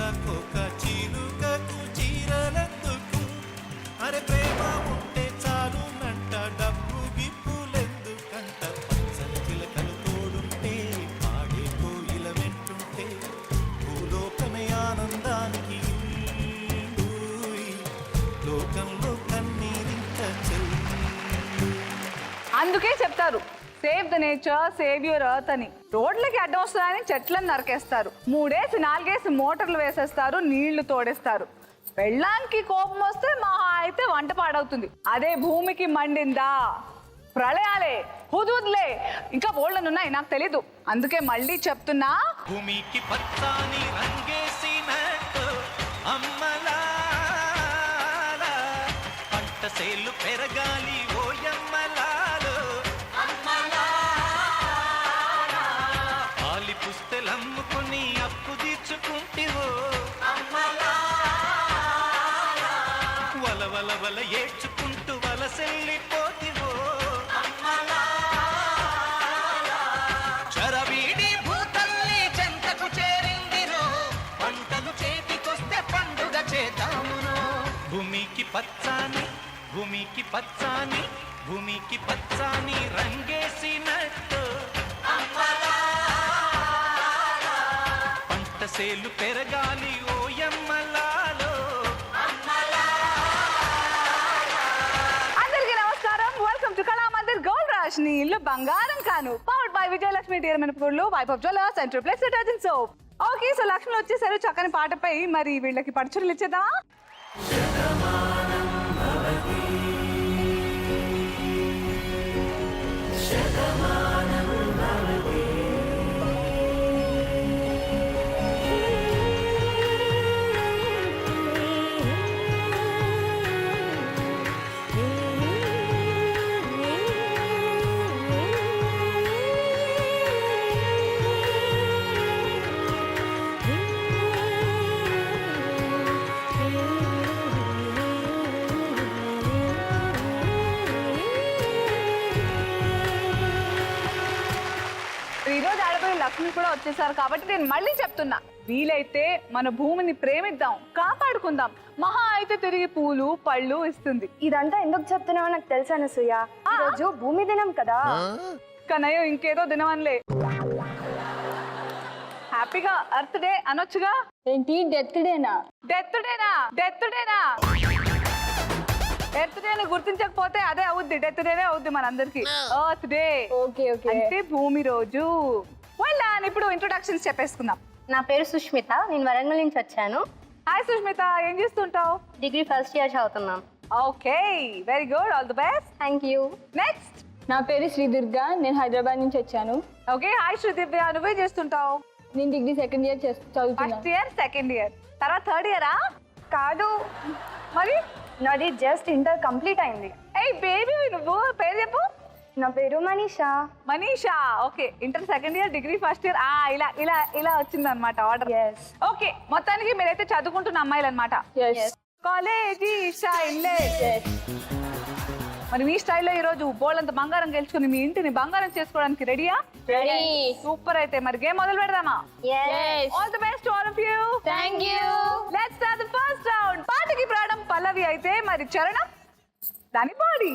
సీతాకోక చిలుకకు చీరలెందుకు అరే ప్రేమ ఉంటే చాలునంట డబ్బు గిప్పులెందుకంట పచ్చని చిలకలు తోడుంటే పాడే కోయిల వెంటుంటే భూలోకమే ఆనందానికి ఊయి, లోకంలో కన్నీరింట చెల్లి. అందుకే చెప్తారు save the nature save your earth అని. రోడ్లకి అడ్డం వస్తాయని చెట్లను నరికేస్తారు, 3 4 మోటార్లు వేసేస్తారు, నీళ్లు తోడేస్తారు. పెళ్ళానికి కోపం వస్తే మహా అయితే వంట పాడవుతుంది. అదే భూమికి మండిందా ప్రళయాలే హుదూద్లే ఇంకా బోళ్ళనున్నాయి నాకు తెలీదు. అందుకే మళ్ళీ చెప్తున్నా, భూమికి పచ్చాని రంగేసినట్టు అమ్మలా పంట సేలు పెరగాలి ఓయమ్మలాలు పాలి పుస్తెలమ్ముకుని అప్పు తీర్చుకుంటివో వల వల వల ఏడ్చుకుంటూ వలసెల్లిపోతివో చరవీడి భూతల్లి చెంతకు చేరిందిరో పంటలు చేతికొస్తే పండుగ చేద్దామునో భూమికి పచ్చాని భూమికి పచ్చాని భూమికి పచ్చాని రంగేసినట్టు పంట సేలు పెరగాలి ఓయమ్మలాలో. అందరికీ నమస్కారం. Welcome to Kalamandir gold rush. నీ ఇల్లు బంగారం కాను. పవర్డ్ బై విజయలక్ష్మి టీర్ మినపగుళ్ళు, వైప్ of jewellers, central plus detergent soap. Okay, so Lakshmi వచ్చేసారు చక్కని పాటపై. మరి వీళ్ళకి పడుచులు ఇచ్చేద్దామా? ఈరోజు ఆడపిల్ల లక్ష్మి కూడా వచ్చేసారు కాబట్టి నేను మళ్ళీ చెప్తున్నా, వీలైతే మన భూమిని ప్రేమిద్దాం, కాపాడుకుందాం. మహా అయితే తిరిగి పూలు పళ్ళు ఇస్తుంది. ఇదంతా ఎందుకు చెప్తున్నావో నాకు తెలుసు అనసూయ. ఈరోజు భూమి దినం కదా. కనయ్య ఇంకేదో దినవన్లే, హ్యాపీగా ఎర్త్ డే అనొచ్చుగా. ఏంటి డెత్ డేనా? డెత్ డేనా? డెత్ డేనా? ఎర్త్ డేని గుర్తించకపోతే అదే అవుద్ది, డెత్ డేనే అవుద్ది మనందరికి. ఎర్త్ డే ఓకే ఓకే అంటే భూమి రోజు. ఇప్పుడు ఇంట్రొడక్షన్స్ చెప్పేసుకుందాం. నా పేరు సుష్మిత, నేను వరంగల్ నుంచి వచ్చాను. హాయ్ సుష్మిత, ఏం చేస్తుంటావు? డిగ్రీ ఫస్ట్ ఇయర్ చదువుతున్నాం. Okay, very good, all the best. Thank you. Next. నా పేరు శ్రీదుర్గ, నేను హైదరాబాద్ నుంచి వచ్చాను. ఓకే, హాయ్ శ్రీదివ్య, నువ్వేం చేస్తుంటావు? నేను డిగ్రీ సెకండ్ ఇయర్ చదువుతున్నాను. ఫస్ట్ ఇయర్ సెకండ్ ఇయర్ తర్వాత థర్డ్ ఇయరా? కాదు, మరి నాది జస్ట్ ఇంటర్ కంప్లీట్ అయింది. ఏ బేబీ, నువ్వు పేరు చెప్పు. నా పేరు Manisha. Manisha. Okay, inter second year degree first year. ఇలా ఇలా ఇలా వచ్చింది అనమాట ఆర్డర్. ఓకే, మొత్తానికి మీరైతే చదువుకుంటున్న అమ్మాయిలు అనమాట. కాలేజీ స్టైల్లే. మరి మీ స్టైల్లో ఈ రోజు బోల్డంత బంగారం గెలుచుకుని మీ ఇంటిని బంగారం చేసుకోవడానికి రెడీయా? రెడీ. సూపర్. అయితే మరి గేమ్ మొదలు పెడదామా? Yes. All the best all of you. Thank you. Let's start the first round. పాటకి ప్రాణం పల్లవి అయితే మరి చరణం దాని బాడీ.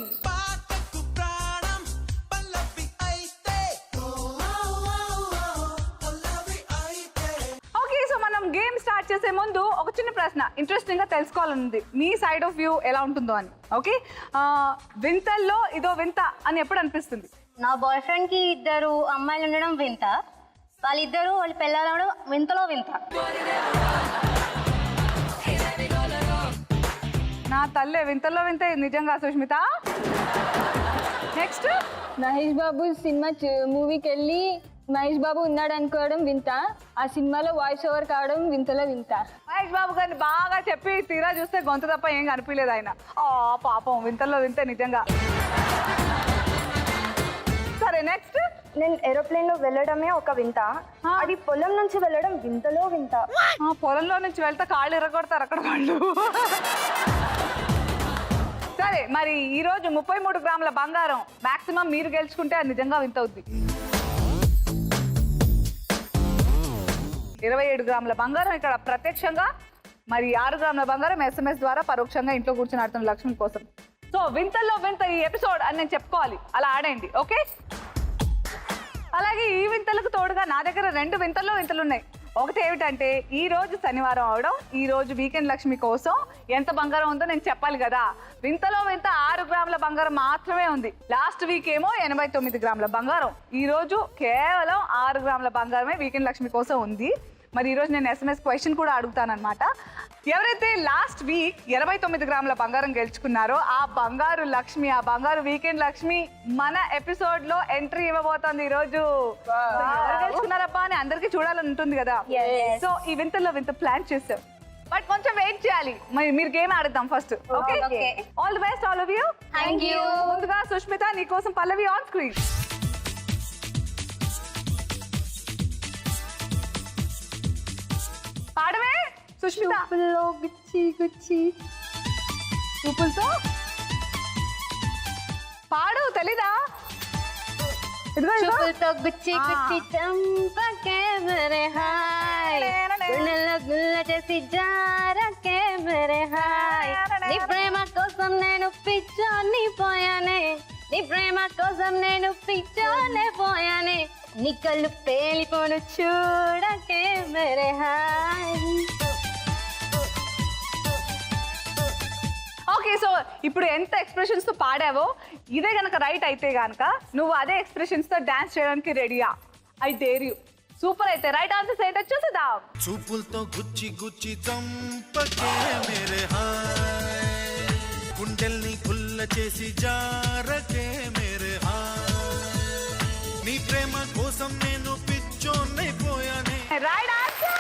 ఓకే, సో మనం గేమ్ స్టార్ట్ చేసే ముందు ఒక చిన్న ప్రశ్న ఇంట్రెస్టింగ్ గా తెలుసుకోవాలనుంది, మీ సైడ్ ఆఫ్ వ్యూ ఎలా ఉంటుందో అని. ఓకే, వింతల్లో ఇదో వింత అని ఎప్పుడు అనిపిస్తుంది? నా బాయ్ ఫ్రెండ్ కి 2 అమ్మాయిలు ఉండడం వింత, వాళ్ళిద్దరు వాళ్ళ పిల్లలు అవడం వింతలో వింత. నా తల్లే, వింతల్లో వింత నిజంగా సుష్మిత. నెక్స్ట్. మహేష్ బాబు సినిమా మూవీకి వెళ్ళి మహేష్ బాబు ఉన్నాడు అనుకోవడం వింత, ఆ సినిమాలో వాయిస్ ఓవర్ కావడం వింతలో వింత. మహేష్ బాబు గారిని బాగా చెప్పి తీరా చూస్తే గొంతు తప్ప ఏం కనిపించలేదు ఆయన. పాపం, వింతల్లో వింత నిజంగా. సరే, నెక్స్ట్. నేను ఏరోప్లేన్ లో వెళ్ళడమే ఒక వింత, అది పొలం నుంచి వెళ్ళడం వింతలో వింత. పొలంలో నుంచి వెళ్తే కాళ్ళు ఎరగొడతారు అక్కడ వాళ్ళు. సరే, మరి ఈ రోజు 33 గ్రాముల బంగారం మాక్సిమం మీరు గెలుచుకుంటే అది నిజంగా వింత అవుద్ది. 27 గ్రాముల బంగారం ఇక్కడ ప్రత్యక్షంగా, మరి 6 గ్రాముల బంగారం SMS ద్వారా పరోక్షంగా ఇంట్లో కూర్చొని ఆడుతున్న లక్ష్మి కోసం. సో వింతల్లో వింత ఈ ఎపిసోడ్ అని నేను చెప్పుకోవాలి, అలా ఆడండి ఓకే. అలాగే ఈ వింతలకు తోడుగా నా దగ్గర 2 వింతల్లో వింతలు ఉన్నాయి. ఒకటి ఏమిటంటే ఈ రోజు శనివారం అవడం, ఈ రోజు వీకెండ్ లక్ష్మి కోసం ఎంత బంగారం ఉందో నేను చెప్పాలి కదా. వింతలో వింత 6 గ్రాముల బంగారం మాత్రమే ఉంది. లాస్ట్ వీక్ ఏమో 89 గ్రాముల బంగారం, ఈ రోజు కేవలం 6 గ్రాముల బంగారమే వీకెండ్ లక్ష్మి కోసం ఉంది. మరి ఈరోజు నేను SMS క్వశ్చన్ కూడా అడుగుతానమాట. ఎవరైతే లాస్ట్ వీక్ 89 గ్రాముల బంగారం గెలుచుకున్నారో ఆ బంగారు లక్ష్మి, ఆ బంగారు వీకెండ్ లక్ష్మి మన ఎపిసోడ్ లో ఎంట్రీ ఇవ్వబోతోంది ఈ రోజు. ఎవరు గెలుచుకున్నారబ్బా అని అందరికీ చూడాలని ఉంటుంది కదా. సో ఈ వింతలో వింత ప్లాన్ చేసాం, బట్ కొంచెం వెయిట్ చేయాలి. మరి మీరు game Aadudam first okay. All the best all of you. Thank you. ముందుగా సుష్మిత నీకోసం పల్లవి ఆన్ స్క్రీన్. పాడవే సుష్మిత. గుచ్చి గుచ్చి చూపులతో పాడు, తెలీదా? ఇదిగో ఇదిగో. చూపులతో గుచ్చి గుచ్చి చంపకే మరే హాయ్, గుండెల్లో గుల్ల చేసి జారకే మరే హాయ్. నీ ప్రేమ కోసం నేను పిచ్చోని పోయానే, నీ ప్రేమ కోసం నేను పిచ్చోనే పోయానే, నీ కళ్ళు పేలిపోను చూడకే మరే హాయ్. ఓకే, సో ఇప్పుడు ఎంత ఎక్స్ప్రెషన్స్ తో పాడావో ఇదే గనక రైట్ అయితే గనక నువ్వు అదే ఎక్స్ప్రెషన్స్ తో డాన్స్ చేయడానికి రెడీయా? I dare you. సూపర్. అయితే రైట్ ఆన్సర్స్ ఏంటో చూసేద్దాం. చూపులతో గుచ్చి గుచ్చి చంపకే మేరే హాయ్, గుండెల్ని గుల్ల చేసి జారకే మేరే హాయ్, నీ ప్రేమ కోసం నేను పిచ్చోనైపోయానే. Right answer.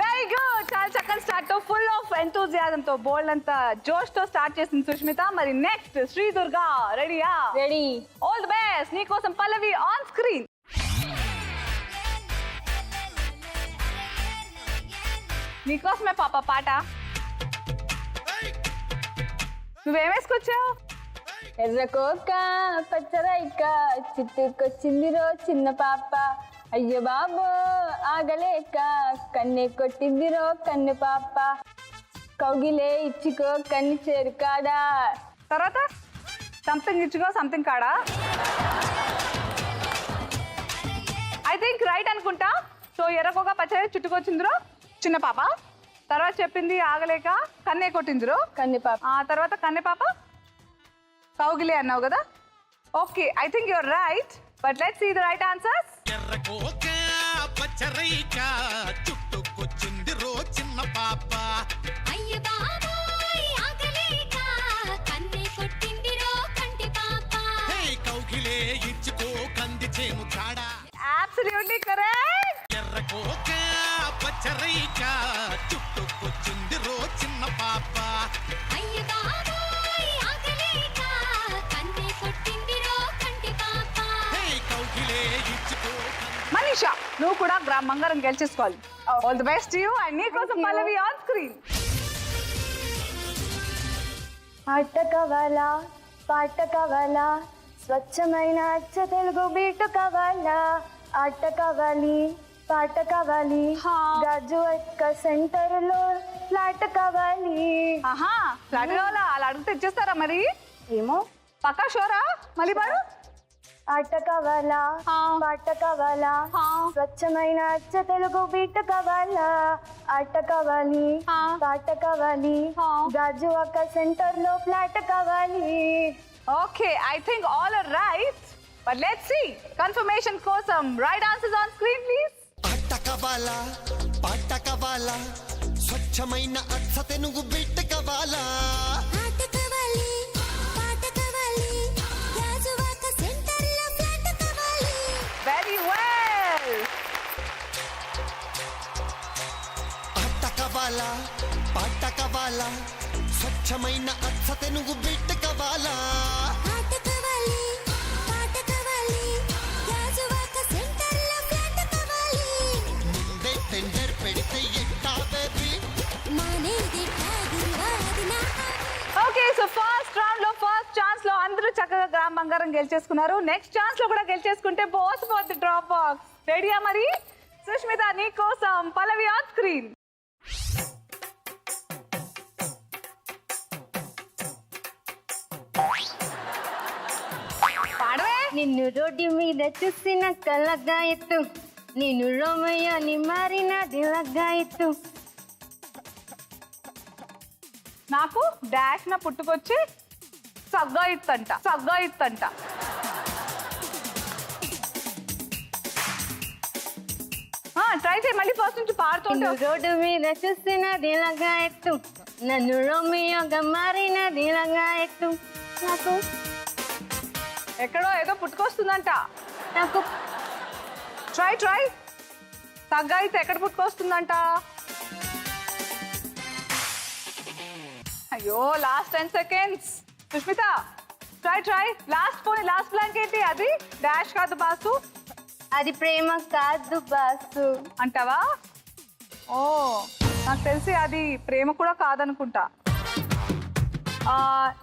Very good. చాలా చక్కని స్టార్ట్, ఫుల్ ఆఫ్ ఎంతూజియాజం తో, బోల్డ్ అంతా జోష్ తో స్టార్ట్ చేసింది సుష్మిత. మరి నెక్స్ట్ శ్రీ దుర్గా, రెడీయా? రెడీ. All the best. నీకోసం పల్లవి ఆన్ స్క్రీన్. నీకోసమే పాప పాట. నువ్వేం వేసుకొచ్చావు? ఎర్రకోక పచ్చరైక చిట్టుకొచ్చింది రో చిన్న పాప, అయ్యో బాబో ఆగలేక కన్నె కొట్టింది రో కన్నె పాప, కౌగిలే ఇచ్చుకో కన్ని చేరుకాడా. తర్వాత సంథింగ్ ఇచ్చుకో సంథింగ్ కాడా. ఐ థింక్ రైట్ అనుకుంటా. సో ఎర్రకోక పచ్చడి చుట్టుకొచ్చిందిరో చిన్న పాప, తర్వాత చెప్పింది ఆగలేక కన్నే కొట్టిందిరో కన్నె పాప. ఆ తర్వాత కన్నె పాప కౌగిలే అన్నావు కదా. Okay, I think your right, but let's see the right answers. ఎర్రకోక పచ్చరైక చుట్టుకొచ్చింది రో చిన్న పాప, అయ్య బాబోయ్ ఆగలేక కన్నే కొట్టిందిరో కంటి పాప, హే కౌగిలే ఇచ్చుకో కంది చేను కాడా. Absolutely correct. ఎర్రకోక పచ్చరైక చుట్టుకొచ్చింది రో చిన్న పాప, అయ్య బాబోయ్ ఆగలేక కన్నే కొట్టిందిరో కంటి పాప. హే కౌగిలే ఇచ్చుకో. మనీషా, నువ్వు కూడా గ్రామ్ బంగారం గెలిచేసుకోవాలి. All the best you. And నీకోసం పల్లవి ఆన్ స్క్రీన్. ఆట కావాలా, పాట కావాలా, స్వచ్ఛమైన అచ్చ తెలుగు బీటు కావాలా, ఆట కావాలి, పాట కావాలి, గాజు ఎక్క సెంటర్ లో ఫ్లాట్ కావాలి. ఆహా, ఫ్లాట్ కావాలా? అలా అడిగితే ఇచ్చేస్తారా మరి? ఏమో. పక్కా షోరా? మళ్ళీ పాడు. ఆట కావాలా, పాట కావాలా, స్వచ్ఛమైన అచ్చ తెలుగు బీట్ కావాలా, ఆట కావాలి, పాట కావాలి, గాజు అక్క సెంటర్ లో ఫ్లాట్ కావాలి. Okay, I think all are right, but let's see confirmation కోసం right answers on screen please. ఆట కావాలా, పాట కావాలా, స్వచ్ఛమైన అచ్చ తెనుగు బిడ్డ కావాలా, ఆట కావాలి, పాట కావాలి, గాజువాక సెంటర్లో ఫ్లాట్ కావాలి. Very well. ఆట కావాలా, పాట కావాలా, స్వచ్ఛమైన అచ్చ తెనుగు బిడ్డ కావాలా, ఆట కావాలి, పాట కావాలి, గాజువాక సెంటర్లో ఫ్లాట్ కావాలి. ముందే టెండర్ పెడితే ఎట్టా బేబీ, మానేది టాగురువా అది నా ఓకే, సో ఫస్ట్ రౌండ్ లో ఫస్ట్ బంగారం గెలిచేసుకున్నారు. నెక్స్ట్ ఛాన్స్ లో కూడా గెలిచేసుకుంటే పోతుంది డ్రాప్ బాక్స్. రెడీయా మరి? సుష్మిత నీ కోసం పల్లవి ఆన్ స్క్రీన్. పాడవే. నిన్ను రోడ్డు మీద చూసిన కళ్ళగా ఎత్తు, నిన్ను రోమయ్యని మారిన దిలగా ఎత్తు. నాకు డాష్ న పుట్టుకొచ్చి సగ్గా ఇత్తంట. ట్రై చేయి మళ్ళీ ఫస్ట్ నుంచి పాడుతుంటే. నిన్ను రోడ్డు మీద చూసిన దిలగా ఎత్తు, నన్ను రోమయ్యగా మారిన దిలగా ఎత్తు. నాకు ఎక్కడో ఏదో పుట్టుకొస్తుందంట. నాకు ట్రై సగ్గా అయితే ఎక్కడ పుట్టుకొస్తుందంట? అయ్యో last 10 seconds. Sushmita try last blank ఏంటి? అది డాష్ కాదు బాసు. అది ప్రేమ కాదు బాసు అంటావా? ఓ నాకు తెలిసి అది ప్రేమ కూడా కాదనుకుంటా.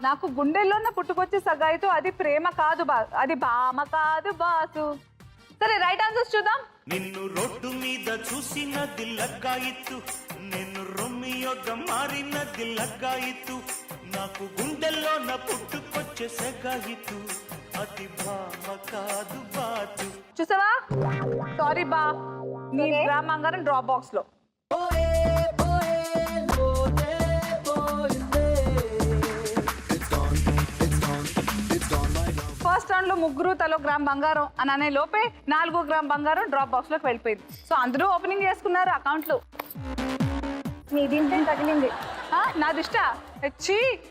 నాకు గుండెల్లోన పుట్టుకొచ్చే సగాయితో అది ప్రేమ కాదు అది బామ కాదు బాసు. సరే రైట్ ఆన్సర్స్ చూద్దాం. నిన్ను రోడ్డు మీద చూసినది లగ్గాయిత్తు, నిన్ను రొమ్మియోగ మారినది లగ్గాయిత్తు, నాకు గుండెల్లోన పుట్టుకొచ్చే సగాయిత్తు, అది బామ కాదు బాతు. చూసావా? సారీ బా, నీ గ్రామ్ బంగారం డ్రాప్ బాక్స్ లో. ఫస్ట్ రౌండ్ లో 3 తలో గ్రామ్ బంగారం అని అనే లోపే 4 గ్రామ్ బంగారం డ్రాప్ బాక్స్ లోకి వెళ్ళిపోయింది. సో అందరూ ఓపెనింగ్ చేసుకున్నారు అకౌంట్లు. నీ దీంట్లో తగిలింది. నా దిష్ట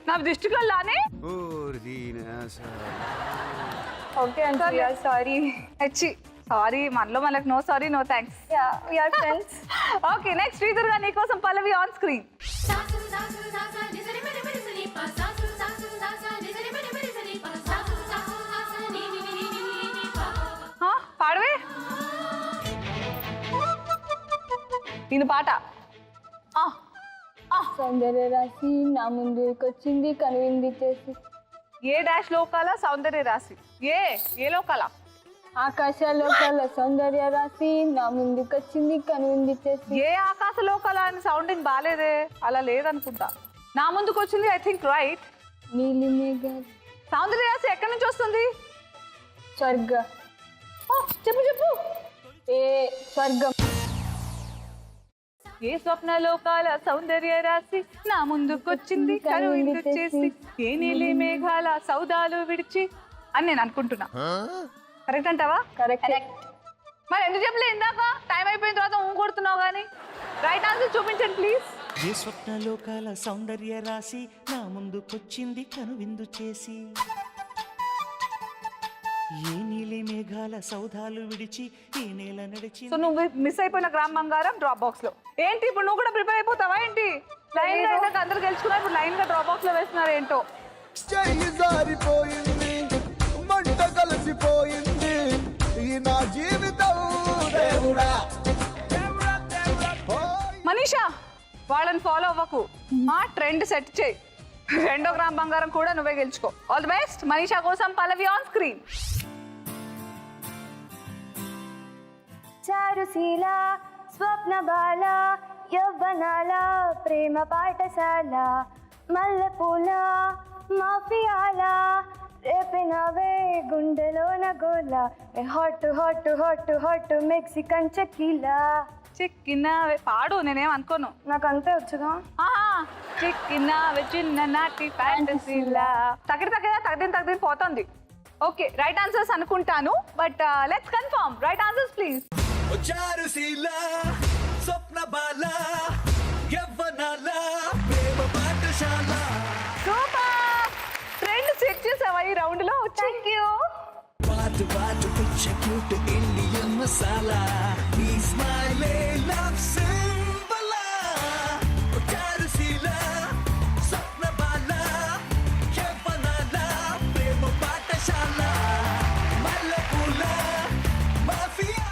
నా దిష్టి కల్లానే. ఓకే అండి, సారీ. సారీ మనలో మనకు no sorry no thanks. Okay next Sridhar గా నీకోసం పల్లవి ఆన్ స్క్రీన్. పాడవే ఇది పాట. సౌందర్య రాశి నా ముందుకు వచ్చింది కనువింది చేసి. ఏ డాష్ లోకాల సౌందర్య రాశి? ఏ లోకాల? ఆకాశ లోకాల సౌందర్య రాశి నా ముందుకు వచ్చింది కనువింది చేసి. ఏ ఆకాశ లోకాల అని సౌండింగ్ బాలేదే, అలా లేదనుకుంటా. నా ముందుకు వచ్చింది ఐ థింక్ రైట్. నీలి మేఘాలు. సౌందర్య రాశి ఎక్కడి నుంచి వస్తుంది? స్వర్గ. చెప్పు. ఏ స్వర్గం. ఏ స్వప్న లోకాల సౌందర్య రాశి నా ముందుకొచ్చింది కనువిందు చేసి, ఏ నీలి మేఘాల సౌదాలు విడిచి అని నేను అనుకుంటున్నా. కరెక్ట్ అంటావా? కరెక్ట్. మరి ఎందుకు చెప్పలే ఇందాక? టైం అయిపోయిన తర్వాత కొడుతున్నావు కానీ. రైట్ ఆన్సర్ చూపించండి ప్లీజ్. ఏ స్వప్న లోకాల సౌందర్య రాశి నా ముందుకొచ్చింది కనువిందు చేసి, ఏ నీలి మేఘాల సౌధాలు విడిచి ఈ నేల నడిచి. సో నువ్వు మిస్ అయిపోయిన గ్రామ్ బంగారం డ్రాప్ బాక్స్ లో. ఏంటి ఇప్పుడు నువ్వు కూడా ప్రిపేర్ అయిపోతావా ఏంటి? లైన్ గా ఇందాక అందరు గెలుచుకున్నారు, ఇప్పుడు లైన్ గా డ్రాప్ బాక్స్ లో వేస్తున్నారు ఏంటో. జారిపోయింది మంట కలిసిపోయింది ఈ నా జీవితం. మనీషా వాళ్ళని ఫాలో అవ్వకు, మా ట్రెండ్ సెట్ చేయి. 2వ గ్రామ్ బంగారం కూడా నువ్వే గెలుచుకో. All the best. మనీషా కోసం పల్లవి ఆన్ స్క్రీన్. చారుశీల స్వప్న బాల యవ్వనాల ప్రేమ పాఠశాల మల్లెపూల మాఫియాల రేపినవే గుండెలోన గోల hot hot hot hot Mexican tequila. చిక్కినావే పాడు, నేనేం అనుకోను. నాకు అంతే వచ్చుగా. చిక్కినావే చిన్న నాటి ఫ్యాంటసీలా. తగ్గిన పోతుంది. ఓకే రైట్ ఆన్సర్స్ అనుకుంటాను, but let's confirm. Right answers please. చారుశీల స్వప్న బాల యవ్వనాల ప్రేమ పాఠశాల. సూపర్. ట్రెండ్ సెట్ చేసావా ఈ రౌండ్ లో? Thank you. బాటు పిచ్చ క్యూట్ ఇండియన్ మసాలా ఈ స్మైలే లవ్ సింబల్. చారుశీల స్వప్న బాల యవ్వనాల ప్రేమ పాఠశాల మల్లెపూల మాఫియా.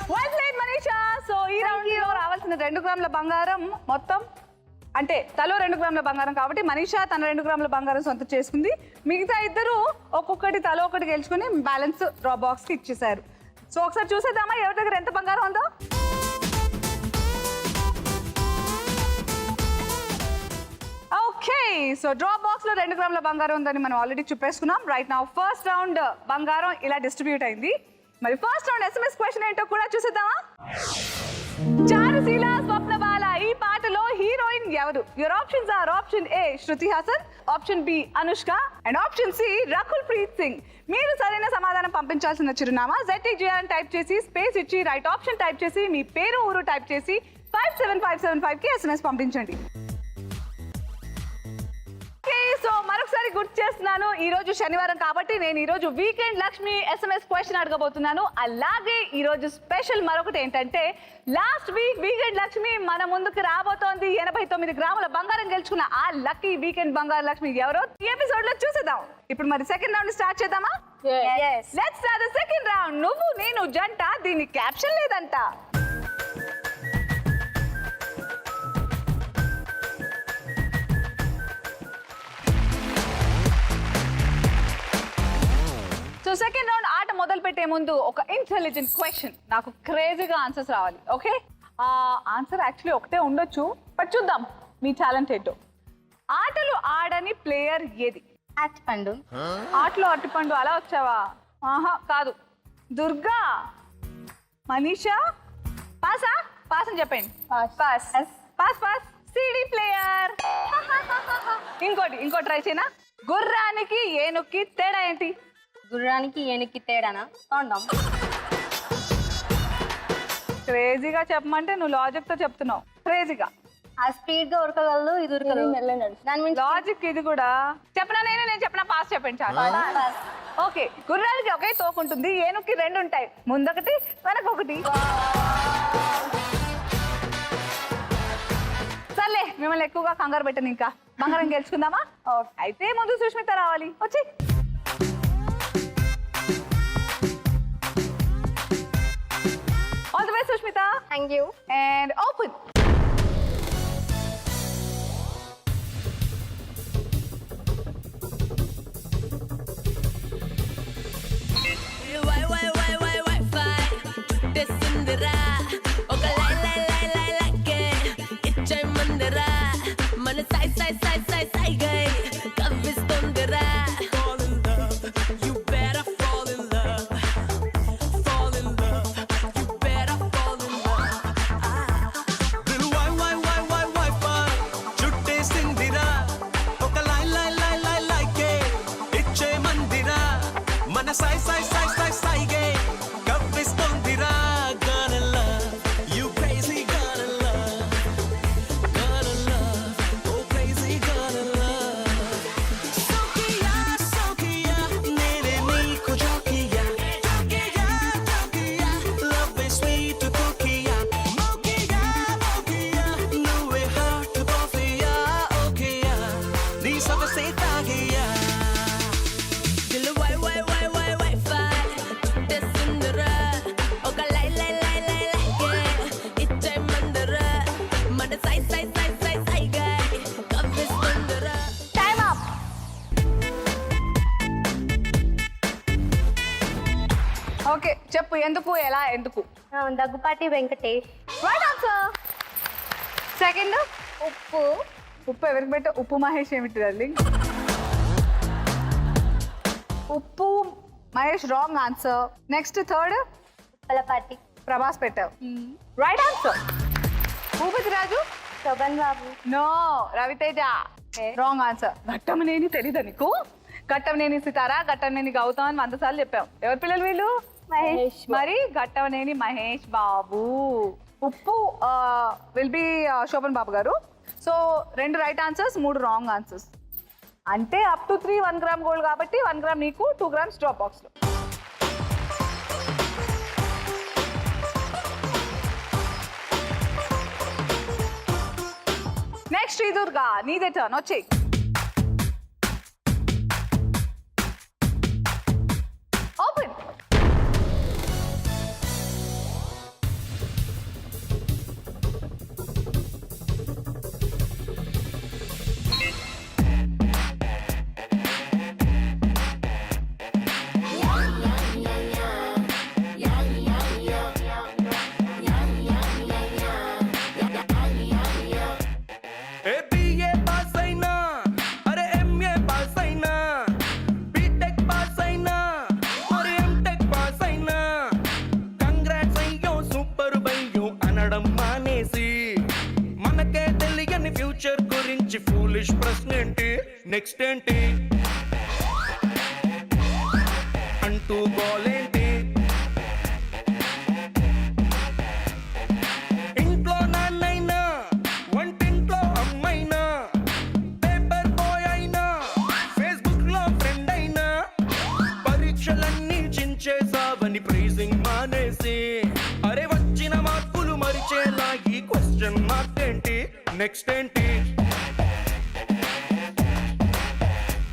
మనీషా. సో ఈ రౌండ్ లో రావాల్సిన 2 గ్రాముల బంగారం మొత్తం అంటే తలో 2 గ్రాముల బంగారం కాబట్టి మనీషా తన 2 గ్రాముల బంగారం సొంతం చేసుకుంది. మిగతా ఇద్దరు ఒక్కొక్కటి తలో ఒకటి గెలుచుకుని బ్యాలెన్స్ డ్రా బాక్స్కి ఇచ్చేసారు. సో ఒకసారి చూసేద్దామా ఎవరి దగ్గర ఎంత బంగారం ఉందో. ఓకే, సో డ్రా బాక్స్ లో 2 గ్రాముల బంగారం ఉందని మనం ఆల్రెడీ చూపేసుకున్నాం. రైట్ నౌ ఫస్ట్ రౌండ్ బంగారం ఇలా డిస్ట్రిబ్యూట్ అయింది. మరి ఫస్ట్ రౌండ్ SMS క్వశ్చన్ ఏంటో కూడా చూసేద్దామా. చారుశీల స్వప్నబాల ఈ పాటలో హీరోయిన్ ఎవరు? Your options are option A Shruti Haasan, option B Anushka and option C Rakul Preet Singh. మీరు సరైన సమాధానం పంపించాల్సిన చిరునామా ZTG అని టైప్ చేసి స్పేస్ ఇచ్చి రైట్ ఆప్షన్ టైప్ చేసి మీ పేరు ఊరు టైప్ చేసి 57575 కి SMS పంపించండి. సో మరొకసారి గుర్తు చేస్తున్నాను, ఈ రోజు శనివారం కాబట్టి నేను ఈ రోజు వీకెండ్ లక్ష్మి SMS క్వశ్చన్ అడగబోతున్నాను. అలాగే ఈ రోజు స్పెషల్ మరొకటి ఏంటంటే లాస్ట్ వీక్ వీకెండ్ లక్ష్మి మన ముందుకు రాబోతోంది. 89 గ్రాముల బంగారం గెలుచుకున్న ఆ లక్కీ వీకెండ్ బంగారు లక్ష్మి ఎవరో ఈ ఎపిసోడ్ లో చూసేద్దాం. ఇప్పుడు మరి సెకండ్ రౌండ్ స్టార్ట్ చేద్దామా? Let's start the second round. నువ్వు నేను జంట, దీని క్యాప్షన్ లేదంట. సో సెకండ్ రౌండ్ ఆట మొదలు పెట్టే ముందు ఒక ఇంటెలిజెంట్ క్వశ్చన్, నాకు క్రేజీగా ఆన్సర్స్ రావాలి. ఓకే, ఆ ఆన్సర్ యాక్చువల్లీ ఒకటే ఉండొచ్చు, బట్ చూద్దాం మీ టాలెంట్ ఏంటో. ఆటలు ఆడని ప్లేయర్ ఏది? అరటిపండు. ఆటలో అరటిపండు అలా వచ్చావా? ఆహా కాదు. దుర్గా, మనీషా, పాసా? పాస్ అని చెప్పండి. Pass pass pass. CD player. ఇంకో ట్రై చేయనా? గుర్రానికి ఏనుక్కి తేడా ఏంటి? గుర్రానికి ఏనుక్కి తేడానా? తొండం. క్రేజీగా చెప్పమంటే నువ్వు లాజిక్ తో చెప్తున్నావు. క్రేజీగా ఆ స్పీడ్ గా ఉరకగలదు, ఇది ఉరకదు. దాని మించి లాజిక్ ఇది కూడా. చెప్పనా నేను చెప్పనా? పాస్ చెప్పండి చాలా. ఓకే, గుర్రాలకి ఒకే తోక ఉంటుంది, ఏనుక్కి 2 ఉంటాయి, ముందొకటి వెనకొకటి. సర్లే, మిమ్మల్ని ఎక్కువగా కంగారు పెట్టను. ఇంకా బంగారం గెలుచుకుందామా? అయితే ముందు సుష్మిత రావాలి. వచ్చి all the best Sushmita. Thank you. And open. Fall in love, you better fall in love. Fall in love, you better fall in love. Dil Wi-Fi చుట్టేసిందిరా, ఒక like ఇచ్చే మందిరా, మన సాయిగే కవ్విస్తోందిరా. Gonna love you crazy, gonna love, oh crazy, gonna love. Sokiya, nene నీకు జోకియా, love is sweet cookia, mokiya, నువ్వే heart bofiya, okiya, నీ సొగసే తాగియా. Dil Wi-Fi చుట్టేసిందిరా, ఒక like ఇచ్చే మందిరా, మన సాయిగా కవ్విస్తుందిరా. Time up. ఓకే, చెప్పు ఎందుకు, ఎలా, ఎందుకు? Daggubati Venkatesh. Right answer. Second ఉప్పు. ఉప్పు ఎవరికి పెట్ట? ఉప్పు మహేష్ ఏమిటి డార్లింగ్? ఉప్పు Mahesh wrong answer. Next third Uppalapati. Prabhas పెట్టావు. Right answer. Bhupathi Raju. Sobhan Babu. No, Raviteja. Wrong answer. Ghattamaneni తెలీదా నీకు? ఘట్టమనేని సితారా, ఘట్టమనేని గౌతమ్ అని 100 సార్లు చెప్పాం. ఎవరి పిల్లలు వీళ్ళు? మహేష్. మరి ఘట్టమనేని మహేష్ బాబు. ఉప్పు విల్ బి శోభన్ బాబు గారు. So 2 right answers, 3 wrong answers. అంటే అప్ టు 3 1 గ్రామ్ గోల్డ్ కాబట్టి 1 గ్రామ్ నీకు, 2 గ్రామ్స్ డ్రాప్ బాక్స్ లో. నెక్స్ట్ శ్రీదుర్గా, నీదే టర్న్. వచ్చేయి. ఓపెన్. నెక్స్ట్ ఏంటి అంటూ గోలేంటి ఇంట్లో నాన్నైనా వంటింట్లో అమ్మైనా పేపర్ బాయ్ అయినా ఫేస్బుక్ లో ఫ్రెండ్ అయినా పరీక్షలన్నీ చించేసావని ప్రైజింగ్ మానేసి అరే వచ్చిన మార్కులు మరిచేలా ఈ క్వశ్చన్ మార్క్ ఏంటి నెక్స్ట్ ఏంటి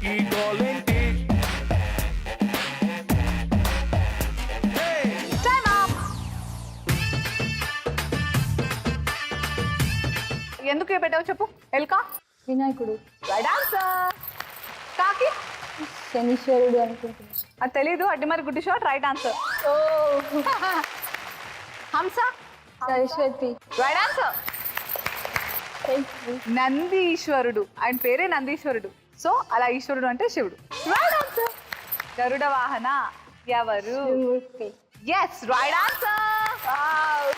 ఈ గోల్ ఏంటి Time up. ఎందుకు పెట్టావు చెప్పు ఎల్కా వినాయకుడు రైట్ ఆన్సర్ కాకి శనీశ్వరుడు అనుకుంటున్నాను. అది తెలీదు అడ్డి మరి గుడ్డి షాట్ రైట్ ఆన్సర్ ఓ హంస సరస్వతి. రైట్ ఆన్సర్ నందీశ్వరుడు ఆయన పేరే నందీశ్వరుడు సో అలా ఈశ్వరుడు అంటే శివుడు రైట్ ఆన్సర్ గరుడ వాహన ఎవరు మూర్తి. ఎస్ రైట్ ఆన్సర్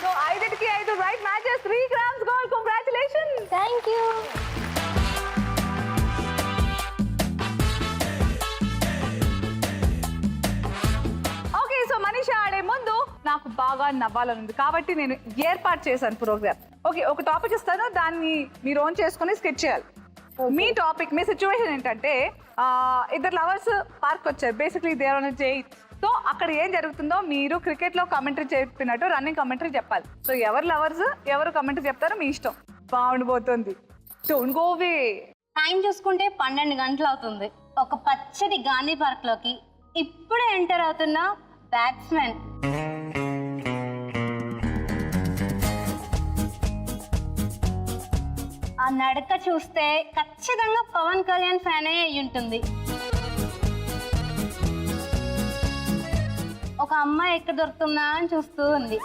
సో 5కి 5 right matches 3 grams gold congratulations thank you. Okay so Manisha ఆడే ముందు నాకు బాగా నవ్వాలనుంది కాబట్టి నేను ఏర్పాటు చేశాను ప్రోగ్రామ్ ఓకే ఒక టాపిక్ ఇస్తాను దాన్ని మీరు ఓన్ చేసుకుని స్కెచ్ చేయాలి మీ టాపిక్ మీ సిచ్యువేషన్ ఏంటంటే ఇద్దరు లవర్స్ పార్క్ వచ్చారు బేసిక్లీ దేర్ ఆన్ జైట్ సో అక్కడ ఏం జరుగుతుందో మీరు క్రికెట్ లో కమెంటరీ చెప్పినట్టు రన్నింగ్ కమెంటరీ చెప్పాలి సో ఎవరు లవర్స్ ఎవరు కమెంటరీ చెప్తారో మీ ఇష్టం బాగుండిపోతుంది డోంట్ గో అవే టైం చూసుకుంటే 12 గంటలు అవుతుంది ఒక పచ్చటి గాంధీ పార్క్ లోకి ఇప్పుడే ఎంటర్ అవుతున్న బ్యాట్స్మెన్ ఆ నడక చూస్తే ఖచ్చితంగా పవన్ కళ్యాణ్ ఫ్యానే అయి ఉంటుంది ఒక అమ్మాయి ఎక్కడ దొరుకుతుందా అని చూస్తూ ఉంది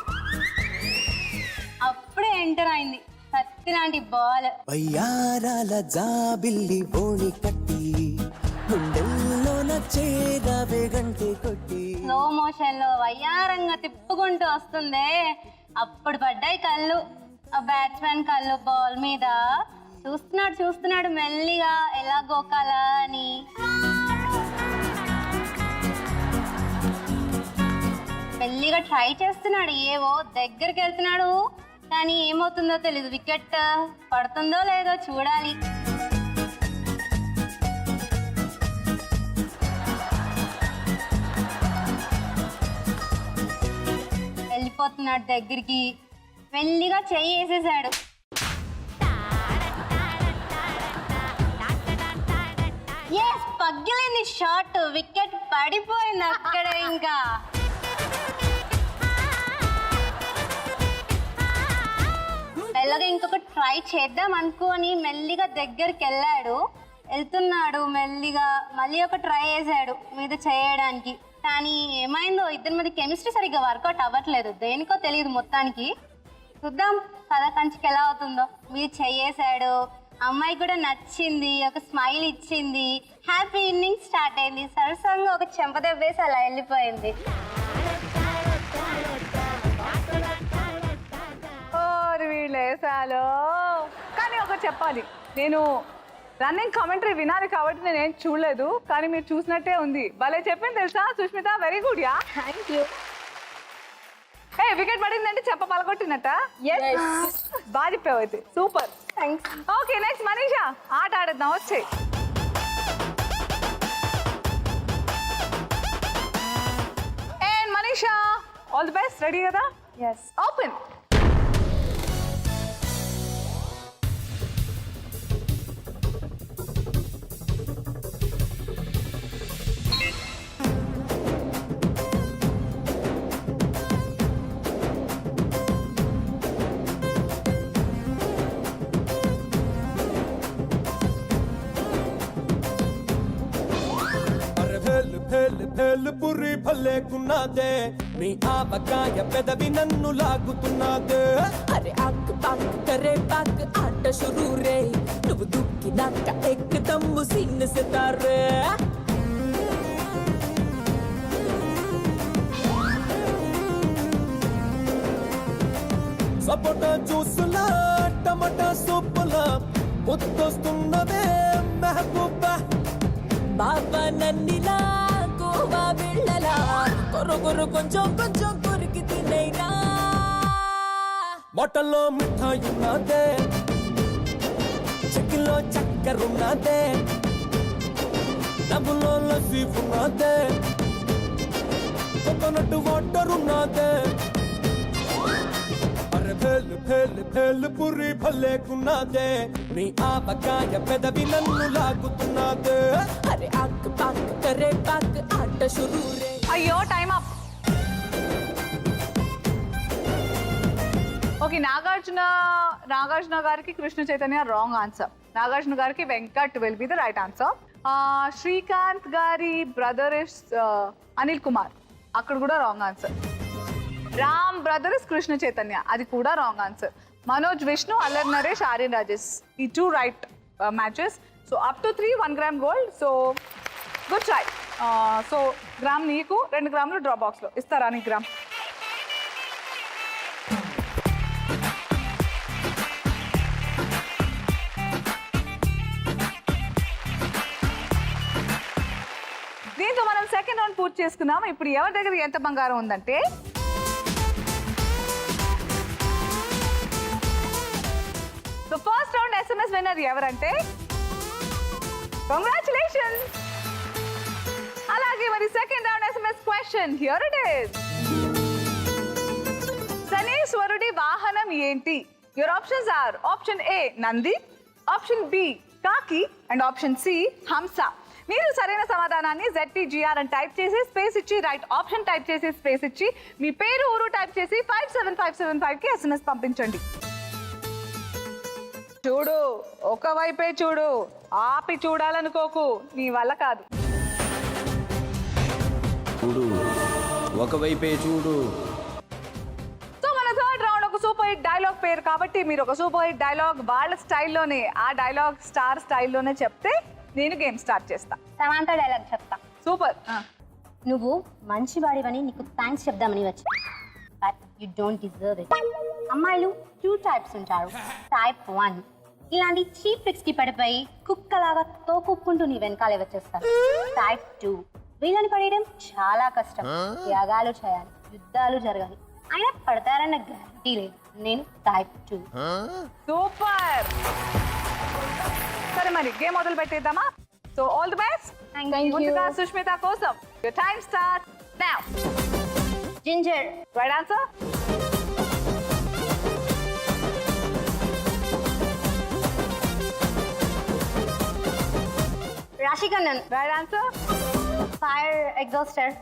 అప్పుడే ఎంటర్ అయింది కత్తి లాంటి బాల్ వయ్యారాల జాబిల్లి బోణి కట్టి గుండెల్లో నచ్చేదావే గంటే కొట్టి స్లో మోషన్ లో వయ్యారంగా తిప్పుకుంటూ వస్తుందే అప్పుడు పడ్డాయి కళ్ళు ఆ బ్యాట్స్మెన్ కళ్ళు బాల్ మీద చూస్తున్నాడు మెల్లిగా ఎలా గోకాలా అని మెల్లిగా ట్రై చేస్తున్నాడు ఏవో దగ్గరికి వెళ్తున్నాడు కానీ ఏమవుతుందో తెలీదు వికెట్ పడుతుందో లేదో చూడాలి వెళ్ళిపోతున్నాడు దగ్గరికి మెల్లిగా చెయ్యి వేసేసాడు పగిలింది షాట్ వికెట్ పడిపోయింది అక్కడ ఇంకా మెల్లగా ఇంకొక ట్రై చేద్దాం అనుకోని మెల్లిగా దగ్గరికి వెళ్తున్నాడు మెల్లిగా మళ్ళీ ఒక ట్రై చేశాడు మీద చేయడానికి కానీ ఏమైందో ఇద్దరి మధ్య కెమిస్ట్రీ సరిగ్గా వర్కౌట్ అవ్వట్లేదు దేనికో తెలియదు మొత్తానికి చూద్దాం కథ కంచికి ఎలా అవుతుందో మీరు చేసాడు అమ్మాయి కూడా నచ్చింది ఒక స్మైల్ ఇచ్చింది హ్యాపీ ఈవినింగ్ స్టార్ట్ అయింది సరసంగా ఒక చెంపదెబ్బేసి అలా వెళ్ళిపోయింది వీళ్ళేసాలో కానీ ఒకటి చెప్పాలి నేను రన్నింగ్ కామెంటరీ వినాలి కాబట్టి నేను ఏం చూడలేదు కానీ మీరు చూసినట్టే ఉంది భలే చెప్పింది తెలుసా Sushmita very good yeah thank you. A wicket పడిందంటే చెప్ప పలగొట్టినట్ట బాగా చెప్పావు అయితే super thanks. Okay next Manisha ఆట ఆడేద్దాం వచ్చే and Manisha all the best ready కదా ఎస్. ఓపెన్ పురి భలేకున్నదే నీ ఆవకాయ పెదవి నన్ను లాగుతున్నదే అరే ఆక్ పాక్ కరే పాక్ ఆట షురూ రే నువ్వు దుక్కినాక ఎక్కదమ్ము సీన్ సితారే సపోటా జ్యూసులా టమాటా సూపులా ముద్దొస్తున్నదే మెహబూబా బాబా నన్నిలా గోవా వెళ్ళలా కొరు కొంచెం కొంచెం కొరికి తినైనా బాటల్లో మిఠాయి ఉన్నదే, చెక్కిలో చక్కెరున్నదే, డబ్బులో లస్సీ ఉన్నదే, కోకోనట్ వాటర్ ఉన్నదే. అరే భేల్ భేల్ భేల్ పురి భలేకున్నదే, నీ ఆవకాయ పెదవి నన్ను లాగుతున్నదే. అరే ఆక్ పాక్ కరే పాక్ ఆట షురూ రే. అయ్యో టైం అప్. ఓకే, నాగార్జున గారికి కృష్ణ చైతన్య రాంగ్ ఆన్సర్. నాగార్జున గారికి Venkat will be the right answer. Srikanth గారి బ్రదర్ ఇస్ అనిల్ కుమార్, అక్కడ కూడా wrong answer. Ram brother is Krishna Chaitanya, అది కూడా రాంగ్ ఆన్సర్. మనోజ్ విష్ణు, అల్లర్ నరేష్, ఆర్యన్ రాజేష్, ఈ 2 right matches. So up to 3 1 gram gold. So good try. So gram నీకు, 2 గ్రాములు డ్రాప్ బాక్స్లో ఇస్తారా నీకు గ్రామ్? దీంతో మనం సెకండ్ రౌండ్ పూర్తి చేసుకున్నాం. ఇప్పుడు ఎవరి దగ్గర ఎంత బంగారం ఉందంటే, so first round SMS winner ఎవరంటే, కంగ్రాచులేషన్స్. అలాగే మరి second round SMS question here it is. శనీశ్వరుడి వాహనం ఏంటి? Your options are option A Nandi, option B కాకి అండ్ ఆప్షన్ C హంస. మీరు సరైన సమాధానాన్ని ZTGR అని టైప్ చేసి స్పేస్ ఇచ్చి, రైట్ ఆప్షన్ టైప్ చేసి స్పేస్ ఇచ్చి, మీ పేరు ఊరు టైప్ చేసి 57575కి SMS పంపించండి. చూడు, ఒకవైపే చూడు, ఆపి చూడాలనుకోకు, నీ వల్ల కాదు. చూడు, ఒకవైపే చూడు. సో మన థర్డ్ రౌండ్ ఒక సూపర్ హిట్ డైలాగ్ పేరు కాబట్టి మీరు ఒక సూపర్ హిట్ డైలాగ్ వాళ్ళ స్టైల్లోనే, ఆ డైలాగ్ స్టార్ స్టైల్లోనే చెప్తే నేను గేమ్ స్టార్ట్ చేస్తా. సమాంత డైలాగ్ చెప్తా. సూపర్. నువ్వు మంచి వాడివని నీకు థ్యాంక్స్ చెప్దామని వచ్చి, but you don't deserve it. అమ్మాయిలు 2 టైప్స్ ఉంటారు. టైప్ 1 ఇలాంటి చీప్ ట్రిక్స్ కి పడిపోయి కుక్కలాగా తోకుక్కుంటూ నీ వెనకాలే వచ్చేస్తారు. టైప్ 2 వీళ్ళని పడేయడం చాలా కష్టం, త్యాగాలు చేయాలి, యుద్ధాలు జరగాలి, అయినా పడతారన్న గ్యారంటీ లేదు. నేను టైప్ 2. సూపర్. సరే మరి గేమ్ మొదలు పెట్టేద్దామా? So all the best. ముందుగా సుష్మిత కోసం your time start now. Ginger right answer. Raashi Khanna right answer. Fire exhauster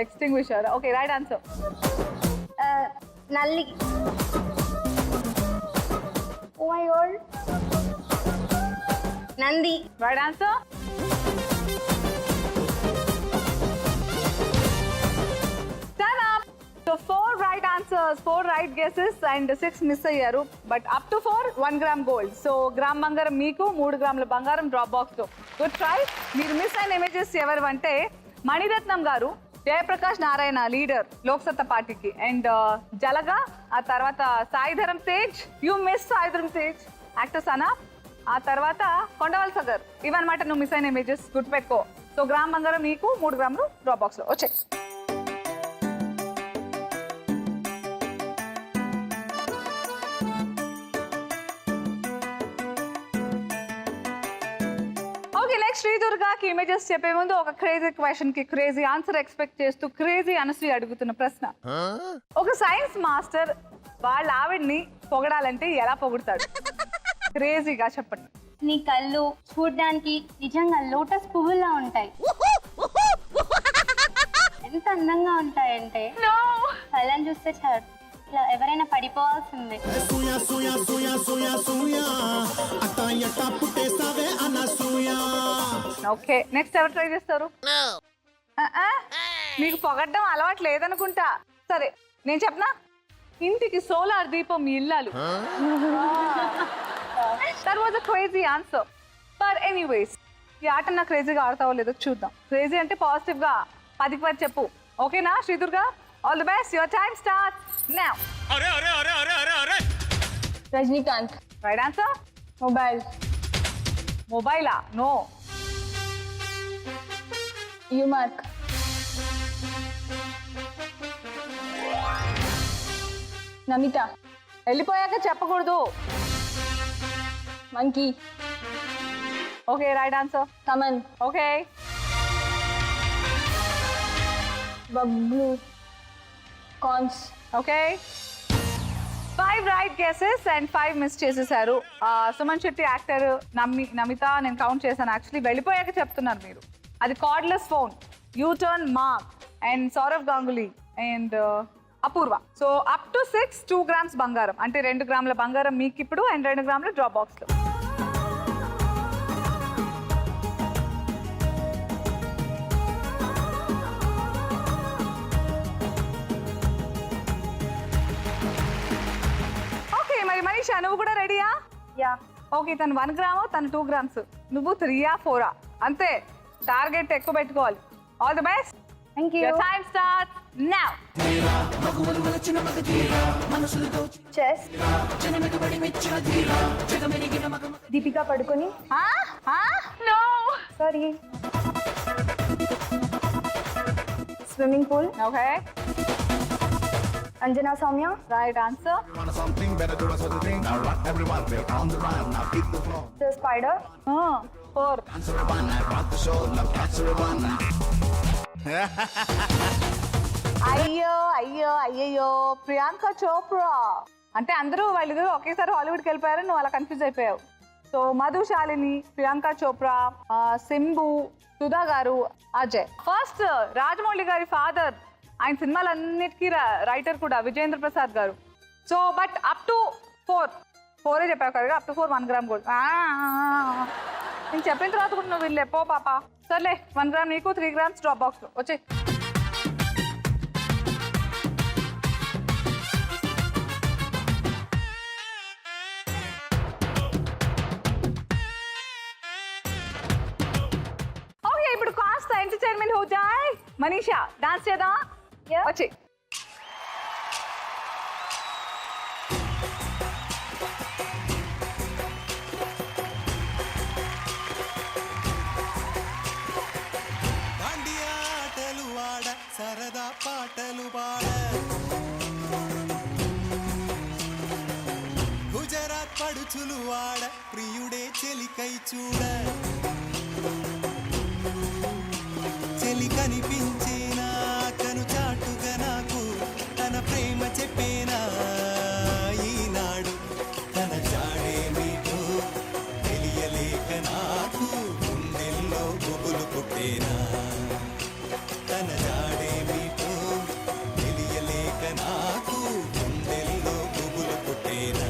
extinguisher. Okay, right answer. నల్లి. Oh my god. Nandi. Right answer. So 4 right answers, 4 right guesses and 6 miss అయ్యారు. But up to 4 1 gram gold. So gram బంగారం మీకు, 3 గ్రాముల బంగారం drop box లో. Good try. మీరు miss అయిన images ఎవరు అంటే, మణిరత్నం గారు, జయప్రకాష్ నారాయణ లీడర్ లోక్సత్తా పార్టీకి, అండ్ జలగా, ఆ తర్వాత Saidharam Tej, you miss Saidharam Tej actors అనా, ఆ తర్వాత కొండవల్ సగర్. ఇవన్నమాట నువ్వు మిస్ అయిన ఇమేజెస్, గుర్తుపెట్టుకో. సో గ్రామ్ బంగారం నీకు, 3 గ్రాములు డ్రాప్ బాక్స్ లో వచ్చాయి. నెక్స్ట్ శ్రీదుర్గాకి ఇమేజెస్ చెప్పే ముందు ఒక క్రేజీ క్వశ్చన్ కి క్రేజీ ఆన్సర్ ఎక్స్పెక్ట్ చేస్తూ క్రేజీ అనసూయ అడుగుతున్న ప్రశ్న. ఒక సైన్స్ మాస్టర్ వాళ్ళ ఆవిడ్ని పొగడాలంటే ఎలా పొగుడతాడు? క్రేజీగా చెప్పండి. నీ కళ్ళు చూడడానికి నిజంగా లోటస్ పువ్వులా ఉంటాయి. ఎంత అందంగా ఉంటాయంటే కళ్ళని చూస్తే చాలు, ఇట్లా ఎవరైనా పడిపోవాల్సిందే. ఓకే, నెక్స్ట్ ఎవరు ట్రై చేస్తారు? మీకు పొగడ్డం అలవాటు లేదనుకుంటా. సరే నేను చెప్పనా, ఇంటికి సోలార్ దీపం ఇల్లాలు. That was a crazy answer. But anyways, ఈ ఆట నాకు క్రేజీగా ఆడతావో లేదో చూద్దాం. క్రేజీ అంటే పాజిటివ్ గా 10కి 10 చెప్పు. ఓకేనా Sri Durga? All the best. Your time starts now. Rajinikanth. Right answer. Mobile. మొబైలా? నో. U mark. నమిత. వెళ్ళిపోయాక చెప్పకూడదు. Monkey. Okay, right answer. Thaman. Okay, Bablu. కాన్స్. Okay. 5 right guesses and 5 miss చేసేసారు. సుమన్ శెట్టి యాక్టర్, నమిత నేను కౌంట్ చేశాను. యాక్చువల్లీ వెళ్ళిపోయాక చెప్తున్నారు మీరు. అది cordless phone, U-turn mark and Sourav Ganguly and Apoorva. So up to 6 2 grams బంగారం, అంటే 2 గ్రాముల బంగారం మీకు ఇప్పుడు అండ్ 2 గ్రాముల డ్రాప్ బాక్స్లో. ఓకే, మరి మనీషా నువ్వు కూడా రెడీయా? యా. ఓకే, తను 1 గ్రాము, తను 2 grams, నువ్వు 3 4 అంతే. టార్గెట్ ఎక్కువ పెట్టుకోవాలి. All the best. Thank you. Your time starts now. Chess. Deepika పడుకొని. No. Sorry. Swimming pool. Okay. Anjana Soumya. Right answer. The spider. 4. అయ్యో ప్రియాంక చోప్రా. అంటే అందరూ వాళ్ళిద్దరూ ఒకేసారి హాలీవుడ్కి వెళ్ళిపోయారు, నువ్వు అలా కన్ఫ్యూజ్ అయిపోయావు. సో మధు శాలిని, ప్రియాంక చోప్రా, సింబు, సుధా గారు, అజయ్. ఫస్ట్ రాజమౌళి గారి ఫాదర్, ఆయన సినిమాలన్నిటికీ రైటర్ కూడా విజేంద్ర ప్రసాద్ గారు. సో బట్ అప్ టు 4 చెప్పావు కదా, అప్ టు 4 1 గ్రామ్ గోల్డ్. నేను చెప్పిన తర్వాత కూడా నువ్వు వీళ్ళు ఎప్పో పాప. సర్లే, 1 గ్రామ్ నీకు, 3 grams డ్రాప్ బాక్స్లో వచ్చే. ఓకే, ఇప్పుడు కాస్త ఎంటర్టైన్మెంట్ హో జాయ్. మనీషా డాన్స్ చేద్దామా? వచ్చి ఆటలు ఆడ సరదా పాటలు పాడ గుజరాత్ పడుచులు వాడ ప్రియుడే చెలికై చూడ చెలి కనిపించేనా కను చాటుగా నాకు తన ప్రేమ చెప్పేనా ఈనాడు తన జాడేమిటో తెలియలేక నాకు గుండెల్లో గుబులు పుట్టేనా తన జాడేమిటో తెలియలేక నాకు గుండెల్లో గుబులు పుట్టేనా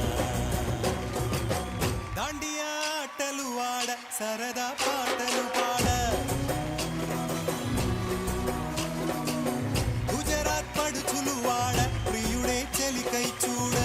దాండియా ఆటలు ఆడ సరదా పాటలు పాడ గుజరాత్ పడుచులు వాడ ప్రియుడే చెలికై చూడ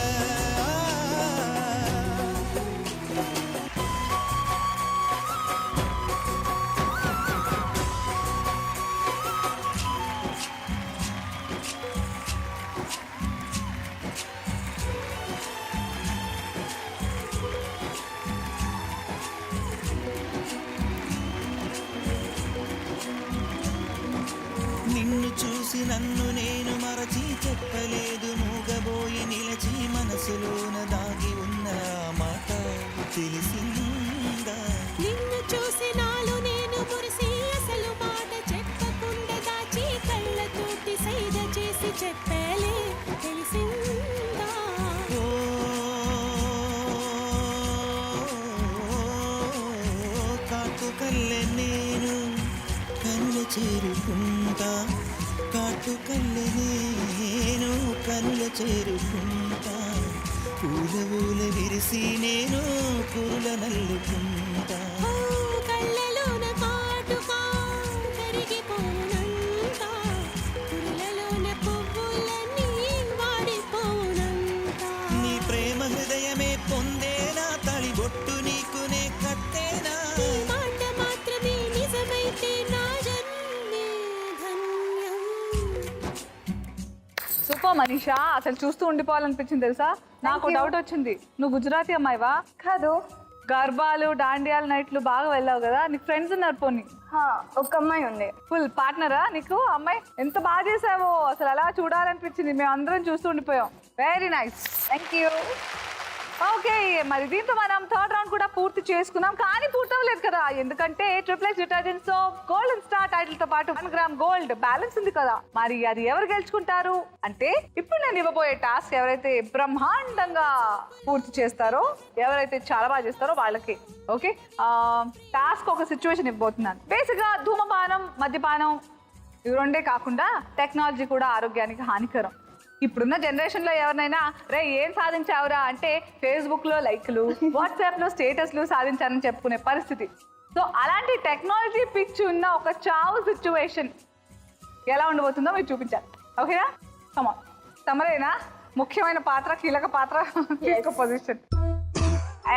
నిన్ను చూసి నన్ను నేను మరచి చెప్పలేదు మూగబోయి నిలచి మనసులోన దాగి ఉన్న మాట తెలిసిందా నిన్ను చూసి నాలో నేను మురిసి అసలు మాట చెప్పకుండా దాచి కళ్ళతోటి సైగ చేసి చెప్పలే తెలిసిందా కాటు కల్లె నేను కనుల చేరుకుంటా కాటు కల్లె నేను కనుల చేరుకుంటా పూల పూల విరిసి నేను పూల నల్లుకుంటా ఓ కళ్ళలోన కాటుకా కరిగిపోనంతా పుల్లలోన పువ్వులన్నీ వాడిపోనంతా నీ ప్రేమ హృదయమే పొందేనా తళిబొట్టు నీకునే కట్టేనా ఈ మాట మాత్రమే నిజమైతే నా జన్మే ధన్యం సూపర్ మనీషా, అసలు చూస్తూ ఉండిపోవాలనిపించింది తెలుసా. నాకు డౌట్ వచ్చింది, నువ్వు గుజరాతీ అమ్మాయివా? కాదు. గర్బాలు దాండియాల నైట్లు బాగా వెళ్ళావు కదా, నీకు ఫ్రెండ్స్ ఉన్నారు పోనీ? ఒక అమ్మాయి ఉంది. ఫుల్ పార్ట్నరా నీకు అమ్మాయి? ఎంత బాగా చేసావో, అసలు అలా చూడాలనిపించింది, మేము అందరం చూస్తూ ఉండిపోయాం. Very nice, thank you. Okay, మరి దీంతో మనం థర్డ్ రౌండ్ కూడా పూర్తి చేసుకున్నాం. కానీ పూర్తవలేదు కదా, ఎందుకంటే XXX detergent soap golden star title తో పాటు 1 గ్రామ్ గోల్డ్ బ్యాలెన్స్ ఉంది కదా. మరి అది ఎవరు గెలుచుకుంటారు అంటే, ఇప్పుడు నేను ఇవ్వబోయే టాస్క్ ఎవరైతే బ్రహ్మాండంగా పూర్తి చేస్తారో, ఎవరైతే చాలా బాగా చేస్తారో వాళ్ళకి. ఓకే, టాస్క్ ఒక సిచ్యువేషన్ ఇవ్వబోతున్నాను. బేసిక్ గా ధూమపానం, మద్యపానం ఇవి రెండే కాకుండా టెక్నాలజీ కూడా ఆరోగ్యానికి హానికరం. ఇప్పుడున్న జనరేషన్లో ఎవరినైనా రే ఏం సాధించావురా అంటే ఫేస్బుక్లో లైక్లు, వాట్సాప్లో స్టేటస్లు సాధించారని చెప్పుకునే పరిస్థితి. సో అలాంటి టెక్నాలజీ పిచ్ ఉన్న ఒక చావు సిచ్యువేషన్ ఎలా ఉండబోతుందో మీరు చూపించాలి. ఓకేనా? కమాన్, తమరేనా ముఖ్యమైన పాత్ర, కీలక పాత్ర, పొజిషన్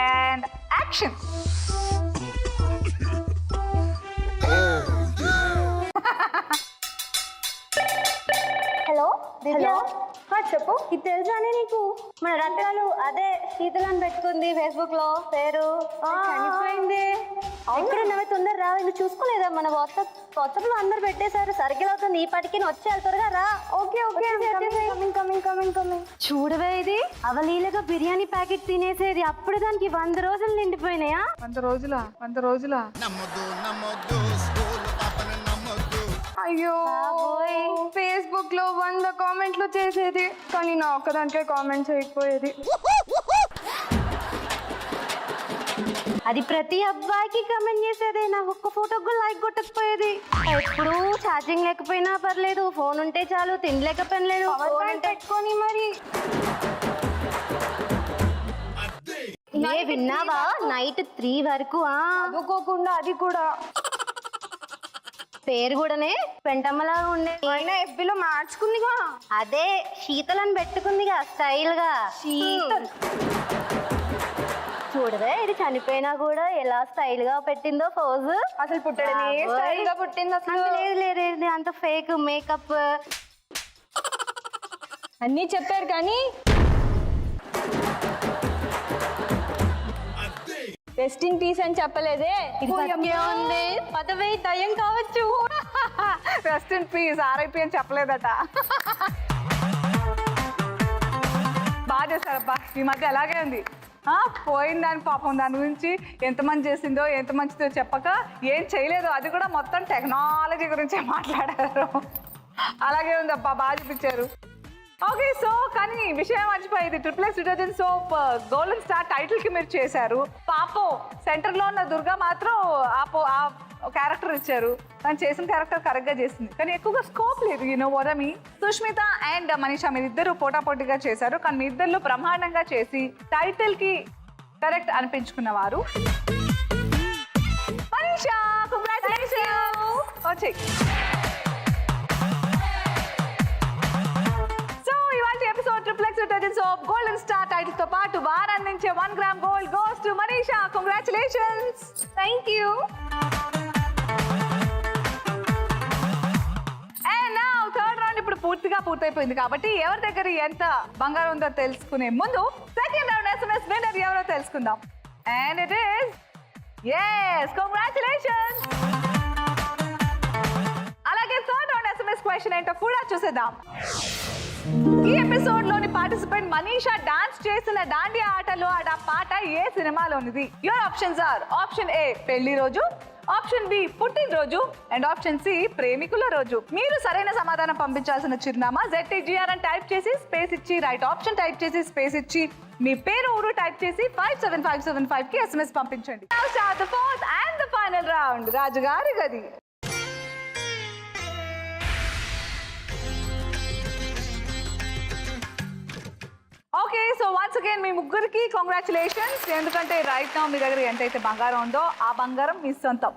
అండ్ యాక్షన్. హలో దివ్య, చెప్పు. ఇది తెలుసానే నీకు? మన రత్నాలు అదే శీతలని పెట్టుకుంది ఫేస్బుక్ లో, పేరు చనిపోయింది. ఎక్కడ నవ్వే తొందర రా, ఇది చూసుకోలేదా? మన వాట్సాప్ లో అందరు పెట్టేశారు. సర్కిల్ అవుతుంది, ఈ పాటికి వచ్చేయాలి, త్వరగా రా. ఓకే ఓకే, చూడవే ఇది అవలీలగా బిర్యానీ ప్యాకెట్ తినేసేది, అప్పుడు దానికి 100 రోజులు నిండిపోయినాయా? 100 రోజులా? అయ్యో, ఫేస్బుక్ లో 100 కామెంట్లు చేసేది, కానీ నా ఒక్కదానికే కామెంట్ చేయకపోయేది. అది ప్రతి అబ్బాయికి కమెంట్ చేసేది, నా ఒక్క ఫోటోకి కూడా లైక్ కొట్టకపోయేది. ఎప్పుడు ఛార్జింగ్ లేకపోయినా పర్లేదు, ఫోన్ ఉంటే చాలు, తినలేకపోయినలేదు, పెట్టుకొని మరి. విన్నావా? నైట్ 3 వరకు చదువుకోకుండా అది కూడా. పేరు కూడానే పెంటమ్మలా ఉండే. ఎఫ్బీలో మార్చుకుందిగా, అదే శీతలని పెట్టుకుందిగా స్టైల్ గా. శీతల్ చూడవే, ఇది చనిపోయినా కూడా ఎలా స్టైల్ గా పెట్టిందో పోజ్. అసలు పుట్టడమే స్టైల్ గా పుట్టింది అసలు. లేదు, అంత ఫేక్ మేకప్ అన్నీ చెప్పారు కానీ రెస్ట్ ఇన్ పీస్ అని చెప్పలేదే. ఇది బతికే ఉంది, పదవి దయ్యం కావచ్చు. రెస్ట్ ఇన్ పీస్, ఆర్ఐపీ అని చెప్పలేదట. బాగా చేశారబ్బా, ఈ మధ్య అలాగే ఉంది. పోయిన దాని పాపం దాని గురించి ఎంతమంది చేసిందో ఎంత మంచిదో చెప్పక ఏం చేయలేదు, అది కూడా మొత్తం టెక్నాలజీ గురించే మాట్లాడారు. అలాగే ఉంది అబ్బా, బాగా చూపించారు. ఓకే, సో కానీ విషయం మర్చిపోయింది. XXX detergent soap golden star title కి మీరు చేశారు. పాపం సెంటర్ లో ఉన్న దుర్గా మాత్రం ఆ క్యారెక్టర్ ఇచ్చారు, తను చేసిన క్యారెక్టర్ కరెక్ట్ గా చేసింది, కానీ ఎక్కువగా స్కోప్ లేదు. You know what I mean. Sushmita and Manisha మీరిద్దరు పోటాపోటీగా చేశారు, కానీ మీ ఇద్దరు బ్రహ్మాండంగా చేసి టైటిల్ కి కరెక్ట్ అనిపించుకున్నవారు మనీషా. కంగ్రాచులేషన్స్. వచ్చి XXX detergent soap golden star title తో పాటు వారందించే 1 gram gold goes to Manisha. Congratulations. Thank you. And now third round ఇప్పుడు పూర్తిగా పూర్తయిపోయింది కాబట్టి ఎవరి దగ్గర ఎంత బంగారం ఉందో తెలుసుకునే ముందు సెకండ్ రౌండ్ SMS విన్నర్ ఎవరో తెలుసుకుందాం. And it is yes, congratulations. అలాగే థర్డ్ రౌండ్ SMS క్వశ్చన్ ఏంటో కూడా చూసేద్దాం. ఈ ఎపిసోడ్ లోని పార్టిసిపెంట్ మనీషా డాన్స్ చేసిన దాండియా ఆటలో ఆ పాట ఏ సినిమాలోనిది? Your options are: option A పెళ్లి రోజు, ఆప్షన్ బి పుట్టినరోజు, అండ్ ఆప్షన్ సి ప్రేమికుల రోజు. మీరు సరైన సమాధానం పంపించాల్సిన చిరునామా ZTGR అని టైప్ చేసి స్పేస్ ఇచ్చి రైట్ ఆప్షన్ టైప్ చేసి స్పేస్ ఇచ్చి మీ పేరు ఊరు టైప్ చేసి 57575 కి SMS పంపించండి. Now start the fourth and the final round. రాజుగారి గది. ఓకే, సో వన్స్ అగైన్ మీ ముగ్గురికి కంగ్రాచులేషన్స్. ఎందుకంటే రైట్ నౌ మీ దగ్గర ఎంతైతే బంగారం ఉందో ఆ బంగారం మీ సొంతం.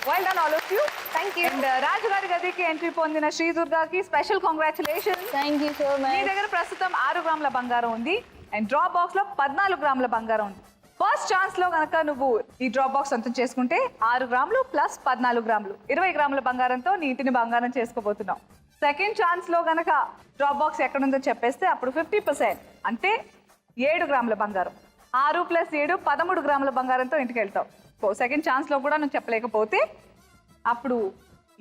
Well done all of you. Thank you. And రాజుగారి గదికి ఎంట్రీ పొందిన శ్రీ దుర్గాకి special congratulations. Thank you so much. మీ దగ్గర ప్రస్తుతం 6 గ్రాముల బంగారం ఉంది అండ్ డ్రాప్ బాక్స్ లో 14 గ్రాముల బంగారం ఉంది. ఫస్ట్ ఛాన్స్ లో కనుక నువ్వు ఈ డ్రాప్ బాక్స్ సొంతం చేసుకుంటే 6 గ్రాములు ప్లస్ 14 గ్రాములు 20 గ్రాముల బంగారంతో నీ ఇంటిని బంగారం చేసుకోబోతున్నావు. సెకండ్ ఛాన్స్ లో గనక డ్రాప్ బాక్స్ ఎక్కడుందో చెప్పేస్తే అప్పుడు 50%, అంటే 7 గ్రాముల బంగారం. 6 + 7 13 గ్రాముల బంగారంతో ఇంటికి వెళ్తావు. సెకండ్ ఛాన్స్లో కూడా నువ్వు చెప్పలేకపోతే అప్పుడు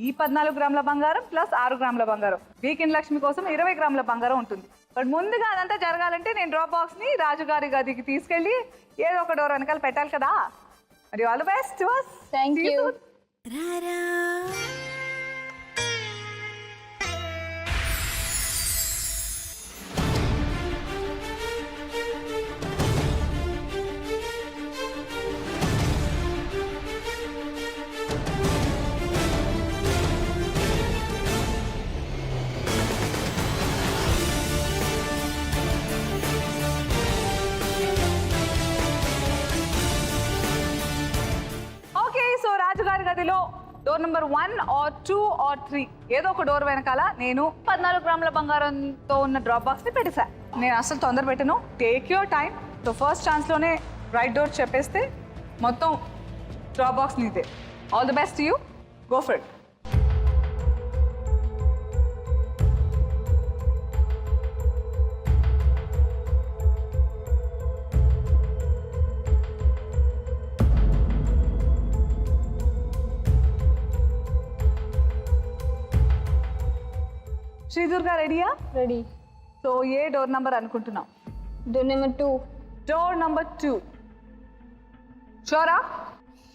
ఈ 14 గ్రాముల బంగారం ప్లస్ 6 గ్రాముల బంగారం వీకెండ్ లక్ష్మి కోసం 20 గ్రాముల బంగారం ఉంటుంది. బట్ ముందుగా అదంతా జరగాలంటే నేను డ్రాప్ బాక్స్ని రాజుగారి గదికి తీసుకెళ్ళి ఏదో ఒక డోర్ వెనకాల పెట్టాలి కదా. మరి all the best. Thank you. Okay, so రాజుగారి గదిలో డోర్ నెంబర్ 1 or 2 or 3 ఏదో ఒక డోర్ వెనకాల నేను 14 గ్రాముల బంగారంతో ఉన్న డ్రాప్ బాక్స్ని పెట్టేశా. నేను అసలు తొందర పెట్టను. Take your time. So first ఛాన్స్లోనే రైట్ డోర్ చెప్పేస్తే మొత్తం డ్రాప్ బాక్స్ నీదే. All the best you. Go for it. Sridurga రెడీయా? రెడీ. సో ఏ డోర్ నెంబర్ అనుకుంటున్నావు? Door number 2. Door number 2. షూరా?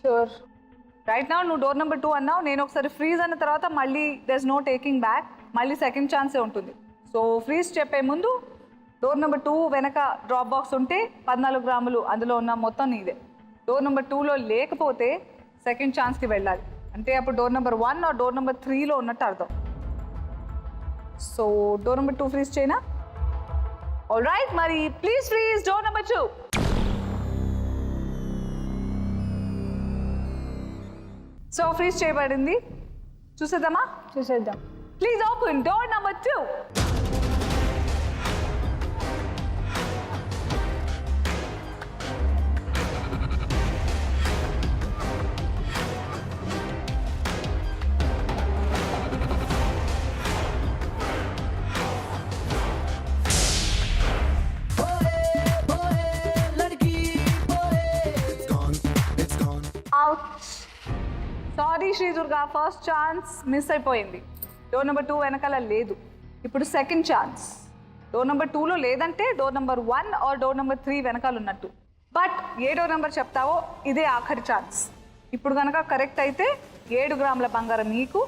షూర్. రైట్ నౌ నువ్వు డోర్ నెంబర్ 2 అన్నావు. నేను ఒకసారి ఫ్రీజ్ అన్న తర్వాత మళ్ళీ there is no taking back. మళ్ళీ సెకండ్ ఛాన్సే ఉంటుంది. సో ఫ్రీజ్ చెప్పే ముందు డోర్ నెంబర్ 2 వెనక డ్రాప్ బాక్స్ ఉంటే 14 గ్రాములు అందులో ఉన్న మొత్తం నీదే. డోర్ నెంబర్ 2లో లేకపోతే సెకండ్ ఛాన్స్కి వెళ్ళాలి. అంటే అప్పుడు door number 1 or door number 3లో ఉన్నట్టు అర్థం. సో డోర్ నెంబర్ 2 ఫ్రీజ్ చేయనా? ఆల్ రైట్, మరి please freeze door number 2. So freeze చేయబడింది. చూసేద్దామా? చూసేద్దాం. Please open door number 2. Sorry Sridurga, first chance miss అయిపోయింది. డోర్ నెంబర్ 2 వెనకాల లేదు. ఇప్పుడు సెకండ్ ఛాన్స్. డోర్ నెంబర్ 2లో లేదంటే door number 1 or door number 3 వెనకాల ఉన్నట్టు. బట్ ఏ డోర్ నెంబర్ చెప్తావో ఇదే ఆఖరి ఛాన్స్. ఇప్పుడు కనుక కరెక్ట్ అయితే 7 గ్రాముల బంగారం నీకు,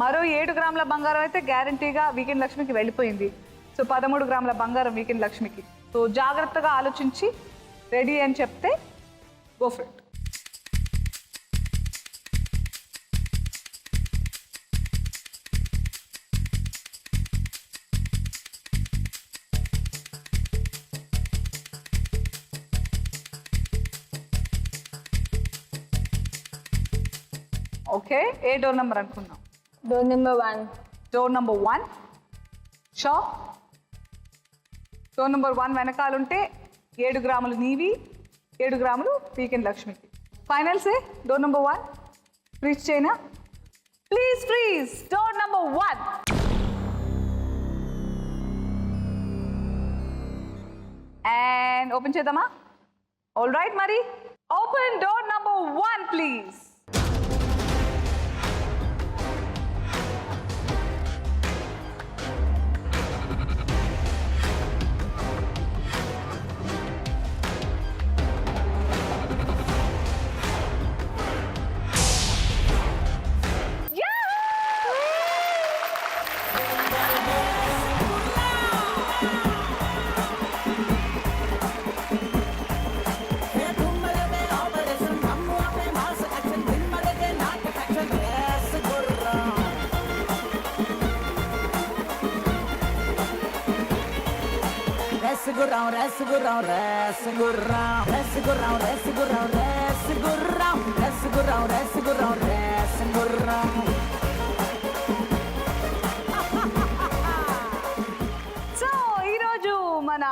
మరో 7 గ్రాముల బంగారం అయితే గ్యారంటీగా వీకెండ్ లక్ష్మికి వెళ్ళిపోయింది. సో 13 గ్రాముల బంగారం వీకెండ్ లక్ష్మికి. సో జాగ్రత్తగా ఆలోచించి రెడీ అని చెప్తే గో ఫర్ ఇట్. ఓకే, ఏ డోర్ నెంబర్ అనుకున్నాం? Door number 1. Door number 1. So door number 1 వెనకాలంటే 7 గ్రాములు నీవి, 7 గ్రాములు వీకెండ్ లక్ష్మికి. ఫైనల్సే డోర్ నెంబర్ 1 ఫ్రీజ్ చేయనా? Please freeze door number 1. And open చేద్దామా? ఆల్ రైట్, మరి open door number 1 please. Ressegurão, ressegurão, ressegurão, ressegurão, ressegurão, ressegurão, ressegurão, ressegurão, ressegurão. So ఈరోజు మన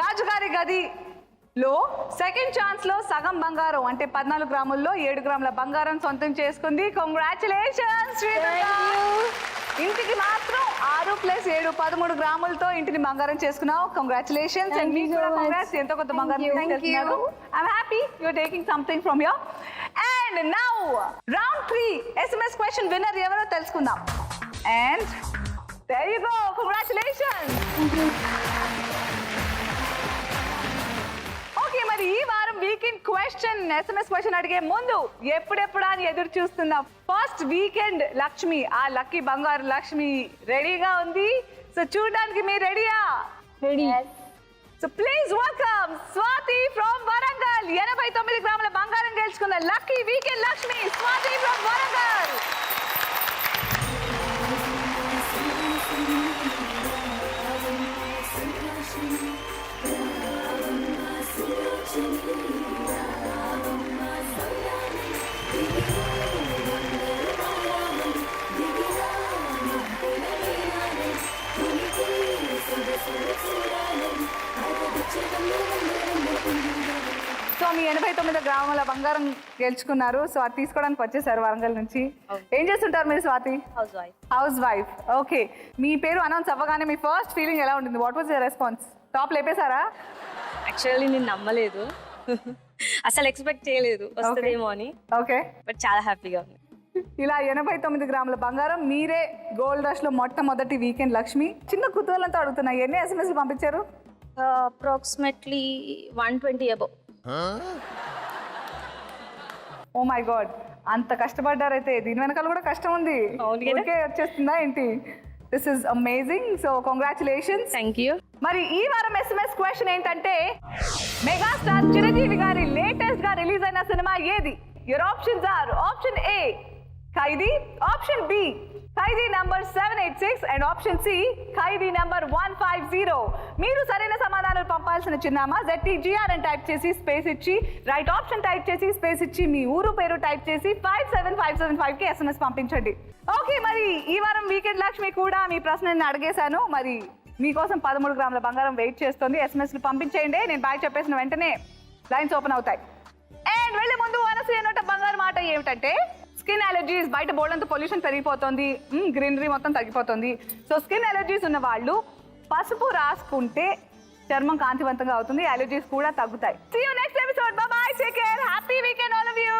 రాజుగారి గదిలో సెకండ్ ఛాన్స్లో సగం బంగారం అంటే 14 గ్రాముల్లో 7 గ్రాముల బంగారం సొంతం చేసుకుంది. కంగ్రాచులేషన్స్ శ్రీదుర్గా. ఇంటికి మాత్రం 6+7 13 గ్రాములతో ఇంటిని బంగారం చేసుకున్నావు. కంగ్రాచులేషన్స్. అండ్ మీకు కూడా కంగ్రాట్స్, ఎంతో కొంత బంగారం తీసుకెళ్తున్నారు. I'm happy you're taking something from here. And now round 3 SMS question winner ఎవరో తెలుసుకుందాం. And there you go, congratulations. Okay, మరి ఈ వారం వీకెండ్ క్వశ్చన్ SMS క్వశ్చన్ అడిగే ముందు ఎప్పుడెప్పుడా అని ఎదురు చూస్తున్న ఫస్ట్ వీకెండ్ లక్ష్మి, ఆ లక్కీ బంగారు లక్ష్మి రెడీగా ఉంది. సో చూడడానికి మీరు రెడీయా? Ready. So please welcome Swathi from Warangal. 89 గ్రాముల బంగారం గెలుచుకున్న lucky weekend Lakshmi Swathi from Warangal. So మీ 89 గ్రాముల బంగారం గెలుచుకున్నారు. సో అది తీసుకోవడానికి వచ్చేసారు వరంగల్ నుంచి. ఏం చేస్తుంటారు మీరు స్వాతి? Housewife. ఓకే, మీ పేరు అనౌన్స్ అవ్వగానే మీ ఫస్ట్ ఫీలింగ్ ఎలా ఉంటుంది? What was your response? Top లేపేశారా? యాక్చువల్లీ నేను నమ్మలేదు, అసలు ఎక్స్పెక్ట్ చేయలేదు వస్తుందేమో అని. ఓకే, బట్ చాలా హ్యాపీగా ఉంది. ఇలా 89 గ్రాముల బంగారం, మీరే గోల్డ్ రష్ లో మొట్టమొదటి వీకెండ్ లక్ష్మి. చిన్న కుతూహలంతో అడుగుతున్నా, ఎన్ని SMS పంపించారు? Approximately 120 above. Oh my god, అంత కష్టపడ్డారైతే దీని వెనకాల కూడా కష్టం ఉంది. ఓకే, వచ్చేస్తుందా ఏంటి? This is amazing. So congratulations. Thank you. మరి ఈ వారం SMS క్వశ్చన్ ఏంటంటే, మెగాస్టార్ చిరంజీవి గారి లేటెస్ట్ గా రిలీజ్ అయిన సినిమా ఏది? Your options are option A Khaidi, option B Khaidi number 786 and option C Khaidi number 150. మీరు సరైన సమాధానాలు పంపాల్సిన చిరునామా ZTGR అని టైప్ చేసి స్పేస్ ఇచ్చి, రైట్ ఆప్షన్ టైప్ చేసి స్పేస్ ఇచ్చి, మీ ఊరు పేరు టైప్ చేసి 57575కి SMS పంపించండి. ఓకే, మరి ఈ వారం వీకెండ్ లక్ష్మి కూడా మీ ప్రశ్నని అడిగేశాను. మరి మీకోసం 13 గ్రాముల బంగారం వెయిట్ చేస్తుంది. SMSలు పంపించేయండి. నేను బాయ్ చెప్పేసిన వెంటనే లైన్స్ ఓపెన్ అవుతాయి. అండ్ వెళ్ళే ముందు అనసూయ నోట బంగారు మాట ఏమిటంటే, స్కిన్ అలర్జీస్, బయట బోల్డంత పొల్యూషన్ పెరిగిపోతుంది, గ్రీనరీ మొత్తం తగ్గిపోతుంది. సో స్కిన్ అలర్జీస్ ఉన్న వాళ్ళు పసుపు రాసుకుంటే చర్మం కాంతివంతంగా అవుతుంది, అలర్జీస్ కూడా తగ్గుతాయి. See you next episode. Bye bye. Take care. Happy weekend all of you.